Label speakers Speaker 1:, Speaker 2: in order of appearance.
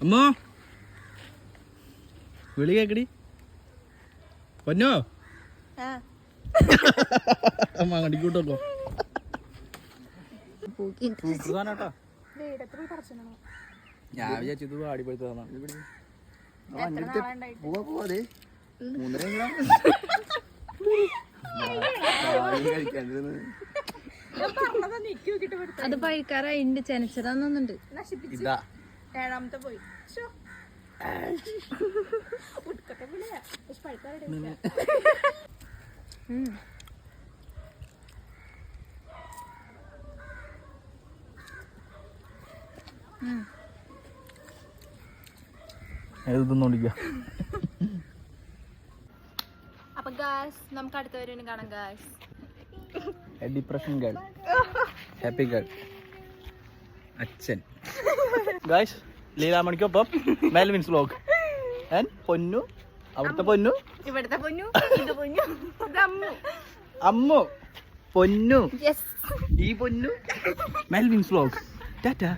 Speaker 1: അമ്മോ വിളി കേക്കടി പൊന്നോ അമ്മ അങ്ങടിക്കൂട്ടോ ഞാൻ വിചാരിച്ചത് ആടിപ്പോഴത്തതാണ്
Speaker 2: അത് പഴിക്കാറായി ചെനച്ചതാന്നുണ്ട്.
Speaker 1: ഇതാ
Speaker 3: ഏഴാമത്തെ പോയി
Speaker 2: അപ്പൊ ഗായ്സ് നമുക്ക് അടുത്ത വരെ കാണാം guys.
Speaker 1: Depression girl happy girl അച്ഛൻ ഗായ്സ് ലീലാമണിക്കൊപ്പം മെൽവിൻസ് വ്ലോഗ് ആൻഡ് പൊന്നു അവിടുത്തെ പൊന്നു
Speaker 2: ഇവിടുത്തെ പൊന്നു ഇത് പൊന്നു ഇത് അമ്മു
Speaker 1: അമ്മു പൊന്നു
Speaker 2: യെസ്
Speaker 1: ഈ പൊന്നു മെൽവിൻസ് വ്ലോഗ് ടാറ്റാ.